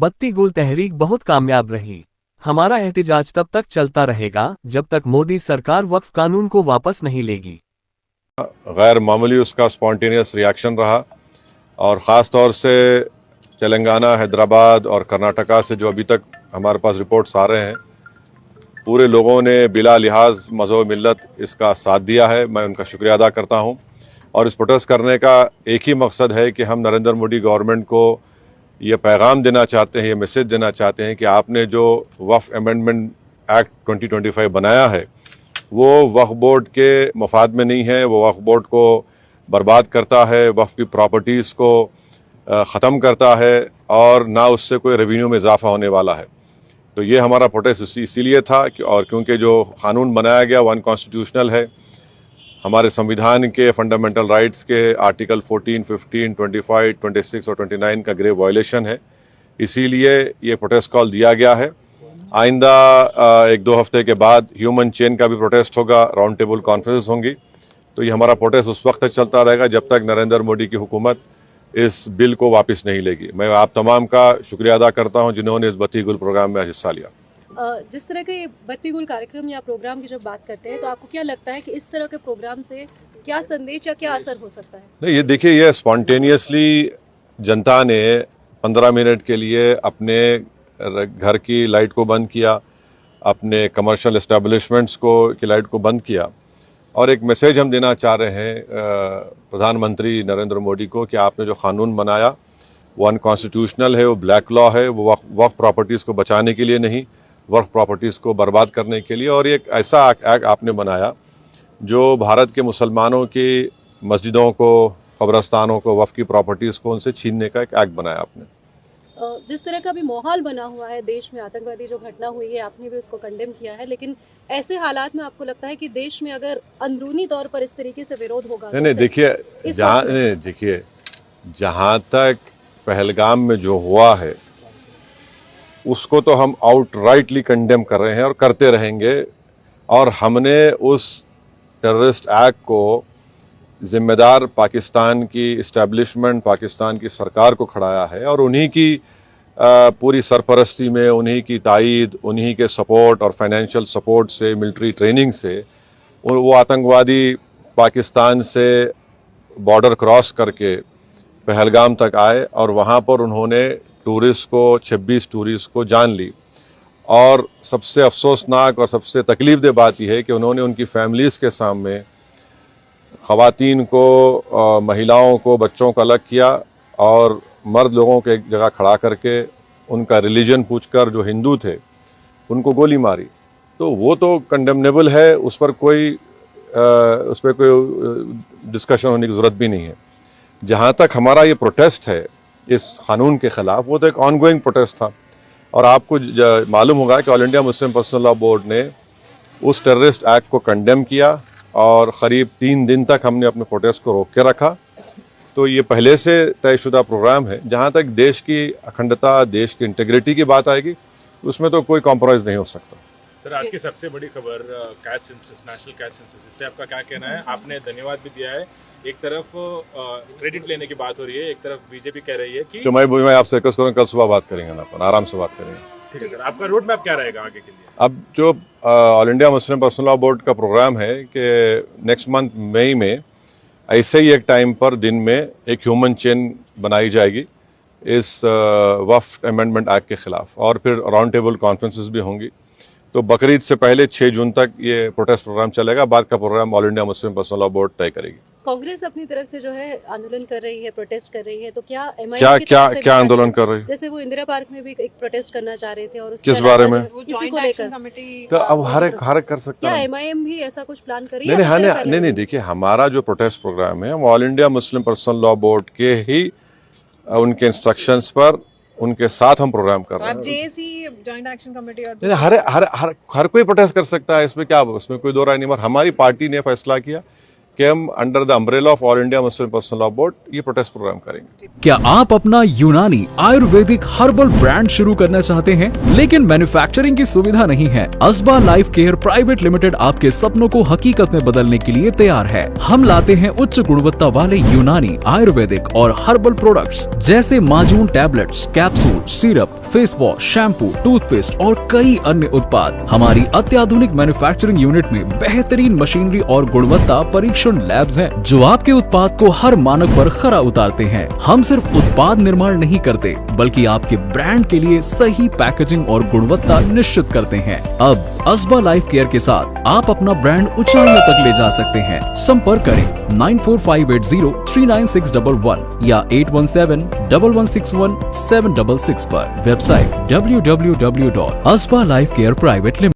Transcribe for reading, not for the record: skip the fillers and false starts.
बत्ती गुल तहरीक बहुत कामयाब रही। हमारा एहतिजाज तब तक चलता रहेगा जब तक मोदी सरकार वक्फ कानून को वापस नहीं लेगी। गैर मामूली उसका स्पॉन्टेनियस रिएक्शन रहा और ख़ास तौर से तेलंगाना, हैदराबाद और कर्नाटका से जो अभी तक हमारे पास रिपोर्ट्स आ रहे हैं, पूरे लोगों ने बिला लिहाज मज़हब मिल्लत इसका साथ दिया है। मैं उनका शुक्रिया अदा करता हूं और इस प्रोटेस्ट करने का एक ही मकसद है कि हम नरेंद्र मोदी गवर्नमेंट को ये पैगाम देना चाहते हैं, ये मैसेज देना चाहते हैं कि आपने जो वक्फ अमेंडमेंट एक्ट 2025 बनाया है वो वक्फ बोर्ड के मफाद में नहीं है। वो वक्फ बोर्ड को बर्बाद करता है, वक्फ की प्रॉपर्टीज़ को ख़त्म करता है और ना उससे कोई रेवेन्यू में इजाफा होने वाला है। तो ये हमारा प्रोटेस्ट इसीलिए था और क्योंकि जो कानून बनाया गया वो अनकॉन्स्टिट्यूशनल है, हमारे संविधान के फंडामेंटल राइट्स के आर्टिकल 14, 15, 25, 26 और 29 का ग्रेव वायलेशन है। इसीलिए ये प्रोटेस्ट कॉल दिया गया है। आइंदा 1-2 हफ्ते के बाद ह्यूमन चेन का भी प्रोटेस्ट होगा, राउंड टेबल कॉन्फ्रेंस होंगी। तो ये हमारा प्रोटेस्ट उस वक्त तक चलता रहेगा जब तक नरेंद्र मोदी की हुकूमत इस बिल को वापस नहीं लेगी। मैं आप तमाम का शुक्रिया अदा करता हूं जिन्होंने इस बत्ती गुल प्रोग्राम में हिस्सा लिया। जिस तरह के बत्ती गुल कार्यक्रम या प्रोग्राम की जब बात करते हैं तो आपको क्या लगता है कि इस तरह के प्रोग्राम से क्या संदेश या क्या असर हो सकता है? नहीं, ये देखिए, ये स्पॉन्टेनियसली जनता ने 15 मिनट के लिए अपने घर की लाइट को बंद किया, अपने कमर्शियल एस्टेब्लिशमेंट्स की लाइट को बंद किया और एक मैसेज हम देना चाह रहे हैं प्रधानमंत्री नरेंद्र मोदी को कि आपने जो कानून बनाया वो अनकॉन्स्टिट्यूशनल है, वो ब्लैक लॉ है, वो वक्फ प्रॉपर्टीज़ को बचाने के लिए नहीं, वक्फ प्रॉपर्टीज़ को बर्बाद करने के लिए। और एक ऐसा एक्ट आपने बनाया जो भारत के मुसलमानों की मस्जिदों को, कब्रस्तानों को, वक्फ की प्रॉपर्टीज़ को उनसे छीनने का एक एक्ट बनाया आपने। जिस तरह का भी माहौल बना हुआ है देश में, आतंकवादी जो घटना हुई है आपने भी उसको कंडेम किया है, लेकिन ऐसे हालात में आपको लगता है कि देश में अगर अंदरूनी तौर पर इस तरीके से विरोध होगा? नहीं, देखिए, जहाँ तक पहलगाम में जो हुआ है उसको तो हम आउटराइटली कंडेम कर रहे हैं और करते रहेंगे। और हमने उस टेररिस्ट एक्ट को जिम्मेदार पाकिस्तान की इस्टेब्लिशमेंट, पाकिस्तान की सरकार को खड़ाया है और उन्हीं की पूरी सरपरस्ती में, उन्हीं की तायद, उन्हीं के सपोर्ट और फाइनेंशियल सपोर्ट से, मिलिट्री ट्रेनिंग से वो आतंकवादी पाकिस्तान से बॉर्डर क्रॉस करके पहलगाम तक आए और वहाँ पर उन्होंने 26 टूरिस्ट को जान ली। और सबसे अफसोसनाक और सबसे तकलीफदेह बात यह है कि उन्होंने उनकी फैमिलीज़ के सामने ख़वातीन को, महिलाओं को, बच्चों को अलग किया और मर्द लोगों को एक जगह खड़ा करके उनका रिलीजन पूछकर जो हिंदू थे उनको गोली मारी। तो वो तो कंडेमनेबल है, उस पर कोई डिस्कशन होने की ज़रूरत भी नहीं है। जहाँ तक हमारा ये प्रोटेस्ट है इस कानून के ख़िलाफ़, वो तो एक ऑनगोइंग प्रोटेस्ट था और आपको मालूम होगा कि all India Muslim personal law board ने उस टेररिस्ट एक्ट को कंडेम किया और क़रीब 3 दिन तक हमने अपने प्रोटेस्ट को रोक के रखा। तो ये पहले से तयशुदा प्रोग्राम है। जहाँ तक देश की अखंडता, देश की इंटीग्रिटी की बात आएगी उसमें तो कोई कॉम्प्रोमाइज़ नहीं हो सकता। सर, आज की सबसे बड़ी खबर caste census, national caste census, इस पर आपका क्या कहना है? आपने धन्यवाद भी दिया है, एक तरफ क्रेडिट लेने की बात हो रही है, एक तरफ बीजेपी कह रही है कि तो मैं आपसे रिक्वेस्ट करूँगा, कल सुबह बात करेंगे ना, अपन आराम से बात करेंगे। ठीक है सर, आपका रोड मैप क्या रहेगा आगे के लिए? अब जो all India Muslim personal law board का प्रोग्राम है कि नेक्स्ट मंथ मई में ऐसे ही एक टाइम पर दिन में एक ह्यूमन चेन बनाई जाएगी इस वक्फ अमेंडमेंट एक्ट के खिलाफ और फिर राउंड टेबल कॉन्फ्रेंसेस भी होंगी। तो बकरीद से पहले 6 जून तक ये प्रोटेस्ट प्रोग्राम चलेगा। बाद का program all India Muslim personal law board तय करेगी। कांग्रेस अपनी तरफ से जो है आंदोलन कर रही है, प्रोटेस्ट कर रही है, तो क्या क्या आंदोलन कर रही है? जैसे वो इंदिरा पार्क में भी एक प्रोटेस्ट करना चाह रहे थे और किस बारे में? इसी को लेकर। तो अब हर एक कर सकता है। क्या MIM भी ऐसा कुछ प्लान कर रही है? नहीं, देखिए, हमारा जो प्रोटेस्ट प्रोग्राम है हम all India Muslim personal law board के ही उनके इंस्ट्रक्शंस पर, उनके साथ हम प्रोग्राम कर रहे हैं। JAC, जॉइंट एक्शन कमेटी और हर कोई प्रोटेस्ट कर सकता है, इसमें क्या, उसमें कोई दो राय नहीं। मगर हमारी पार्टी ने फैसला किया कि हम under the umbrella of all India Muslim personal law board ये प्रोटेस्ट प्रोग्राम करेंगे। क्या आप अपना यूनानी आयुर्वेदिक हर्बल ब्रांड शुरू करना चाहते हैं लेकिन मैन्युफैक्चरिंग की सुविधा नहीं है? अस्बा लाइफ केयर प्राइवेट लिमिटेड आपके सपनों को हकीकत में बदलने के लिए तैयार है। हम लाते हैं उच्च गुणवत्ता वाले यूनानी आयुर्वेदिक और हर्बल प्रोडक्ट्स जैसे माजून tablets, capsule, syrup, face wash, shampoo, toothpaste और कई अन्य उत्पाद। हमारी अत्याधुनिक मैन्युफैक्चरिंग यूनिट में बेहतरीन मशीनरी और गुणवत्ता परीक्षण लैब्स हैं जो आपके उत्पाद को हर मानक पर खरा उतारते हैं। हम सिर्फ उत्पाद निर्माण नहीं करते बल्कि आपके ब्रांड के लिए सही पैकेजिंग और गुणवत्ता निश्चित करते हैं। अब अस्बा लाइफ केयर के साथ आप अपना ब्रांड ऊंचाइयों तक ले जा सकते हैं। संपर्क करें 9458039611 या 8171161766 पर। Website www.asbalifecare private limited।